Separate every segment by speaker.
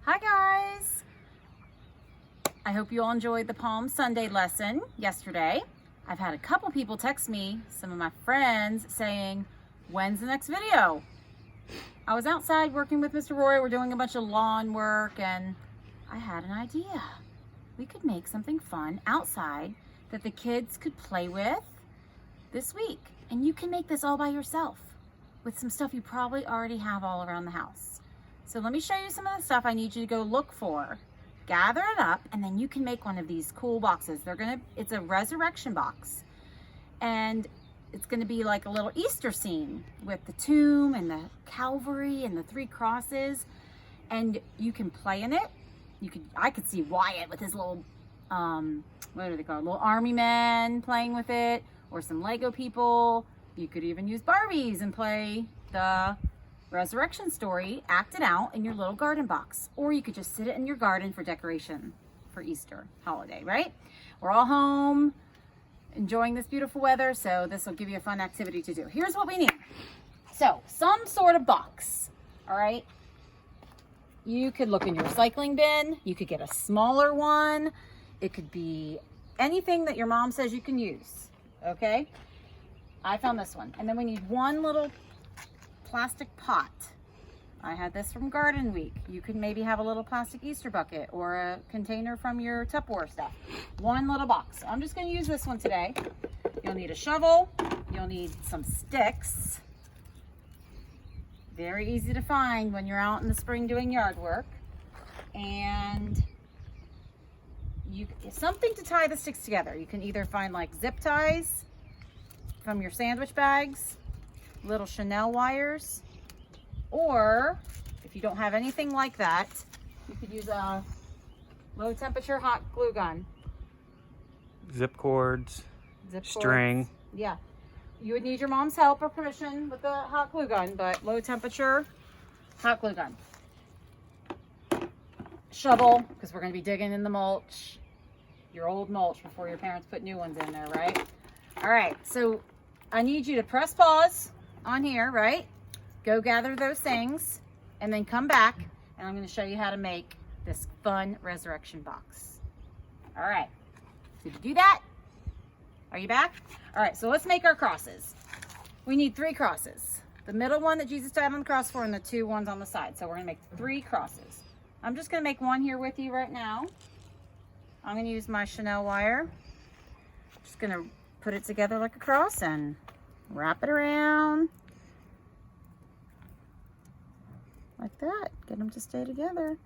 Speaker 1: Hi guys! I hope you all enjoyed the Palm Sunday lesson yesterday. I've had a couple people text me, some of my friends, saying, when's the next video? I was outside working with Mr. Roy. We're doing a bunch of lawn work and I had an idea. We could make something fun outside that the kids could play with this week. And you can make this all by yourself with some stuff you probably already have all around the house. So let me show you some of the stuff I need you to go look for. Gather it up, and then you can make one of these cool boxes. It's a resurrection box, and it's gonna be like a little Easter scene with the tomb and the Calvary and the 3 crosses, and you can play in it. I could see Wyatt with his little, what are they called? Little army men playing with it, or some Lego people. You could even use Barbies and play the resurrection story, act it out in your little garden box. Or you could just sit it in your garden for decoration for Easter holiday, right? We're all home enjoying this beautiful weather, so this will give you a fun activity to do. Here's what we need. So, some sort of box, all right? You could look in your recycling bin. You could get a smaller one. It could be anything that your mom says you can use, okay? I found this one. And then we need one little plastic pot. I had this from Garden Week. You could maybe have a little plastic Easter bucket or a container from your Tupperware stuff. One little box. I'm just going to use this one today. You'll need a shovel. You'll need some sticks. Very easy to find when you're out in the spring doing yard work. And something to tie the sticks together. You can either find like zip ties from your sandwich bags, little Chanel wires, or if you don't have anything like that, you could use a low temperature hot glue gun.
Speaker 2: Zip cords, string.
Speaker 1: Yeah, you would need your mom's help or permission with the hot glue gun, but low temperature hot glue gun. Shovel, because we're going to be digging in the mulch, your old mulch before your parents put new ones in there, right? All right, so I need you to press pause on here, right? Go gather those things and then come back and I'm going to show you how to make this fun resurrection box. All right, did you do that? Are you back? All right, so let's make our crosses. We need 3 crosses. The middle one that Jesus died on the cross for and the 2 ones on the side. So we're going to make 3 crosses. I'm just going to make one here with you right now. I'm going to use my Chanel wire. Just going to put it together like a cross and wrap it around like that. Get them to stay together.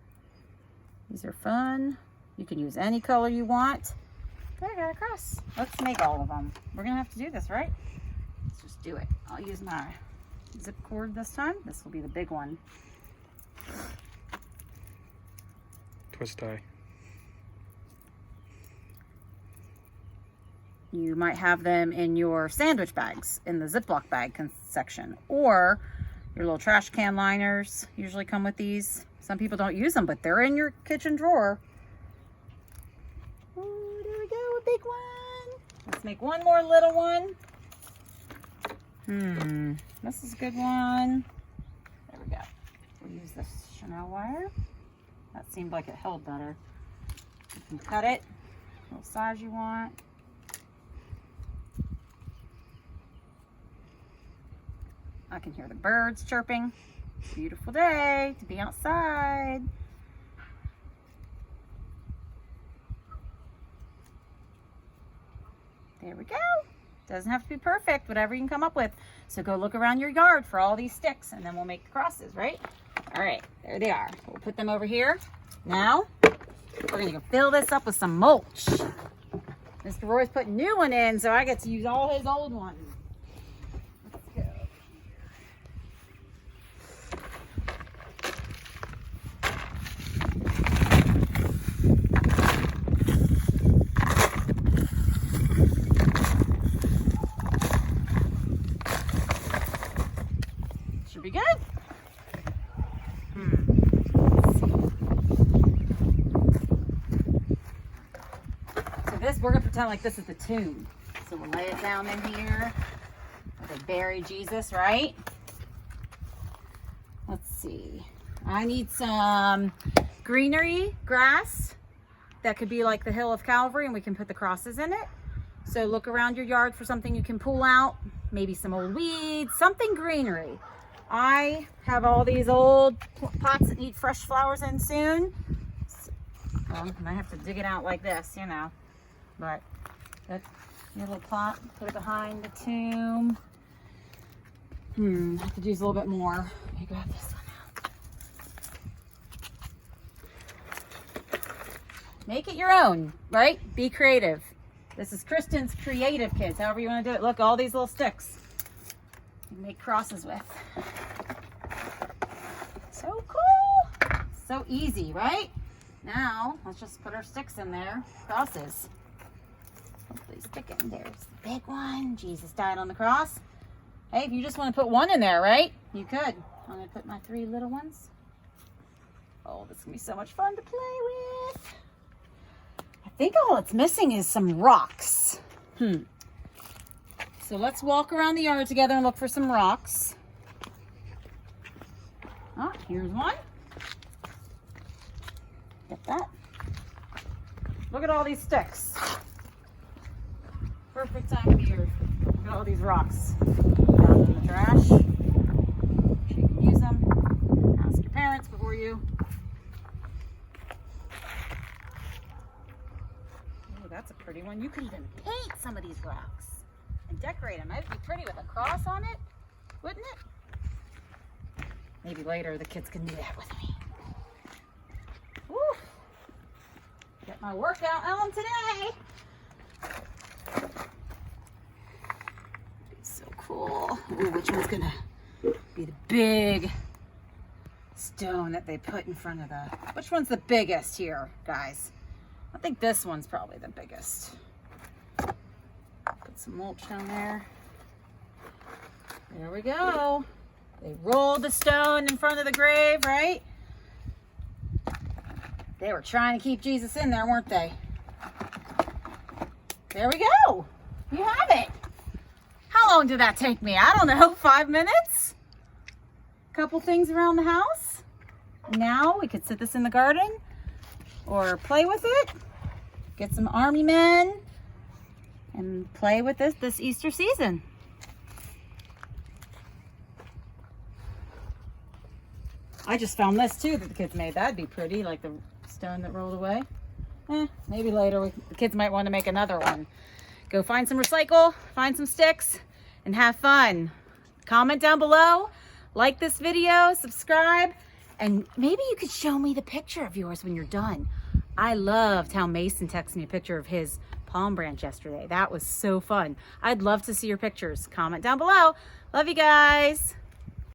Speaker 1: These are fun. You can use any color you want. There, I got a cross. Let's make all of them. We're gonna have to do this, right? Let's just do it. I'll use my zip cord this time. This will be the big one.
Speaker 2: Twist tie.
Speaker 1: You might have them in your sandwich bags in the Ziploc bag section, or your little trash can liners usually come with these. Some people don't use them, but they're in your kitchen drawer. Oh, there we go, a big one. Let's make one more little one. This is a good one. There we go. We'll use this Chanel wire. That seemed like it held better. You can cut it, what size you want. I can hear the birds chirping. Beautiful day to be outside. There we go. Doesn't have to be perfect, whatever you can come up with. So go look around your yard for all these sticks and then we'll make the crosses, right? All right, there they are. We'll put them over here. Now, we're gonna go fill this up with some mulch. Mr. Roy's putting new one in, so I get to use all his old ones. Should be good. So this, we're gonna pretend like this is the tomb. So we'll lay it down in here. They bury Jesus, right? Let's see. I need some greenery, grass. That could be like the Hill of Calvary, and we can put the crosses in it. So look around your yard for something you can pull out. Maybe some old weeds, something greenery. I have all these old pots that need fresh flowers in soon. Well, I have to dig it out like this, you know. But that's your little pot. Put it behind the tomb. I have to use a little bit more. Let me grab this one out. Make it your own, right? Be creative. This is Kristin's Creative Kids, however you want to do it. Look, all these little sticks you can make crosses with. So cool. So easy, right? Now, let's just put our sticks in there. Crosses. Hopefully stick in. There's the big one. Jesus died on the cross. Hey, if you just want to put one in there, right? You could. I'm going to put my 3 little ones. Oh, this is going to be so much fun to play with. I think all it's missing is some rocks. So let's walk around the yard together and look for some rocks. Oh, here's one. Get that. Look at all these sticks. Perfect time of year. Look at all these rocks. Down in the trash. You can use them. Ask your parents before you. Oh, that's a pretty one. You could even paint some of these rocks and decorate them. That'd be pretty with a cross on it, wouldn't it? Maybe later the kids can do that with me. Woo! Get my workout on today. So cool. Ooh, which one's gonna be the big stone that they put in front of the... Which one's the biggest here, guys? I think this one's probably the biggest. Put some mulch down there. There we go. They rolled the stone in front of the grave, right? They were trying to keep Jesus in there, weren't they? There we go. You have it. How long did that take me? I don't know, 5 minutes? Couple things around the house. Now we could sit this in the garden or play with it. Get some army men and play with this Easter season. I just found this too that the kids made. That'd be pretty, like the stone that rolled away. Maybe later the kids might want to make another one. Go find some recycle, find some sticks, and have fun. Comment down below, like this video, subscribe, and maybe you could show me the picture of yours when you're done. I loved how Mason texted me a picture of his palm branch yesterday. That was so fun. I'd love to see your pictures. Comment down below. Love you guys.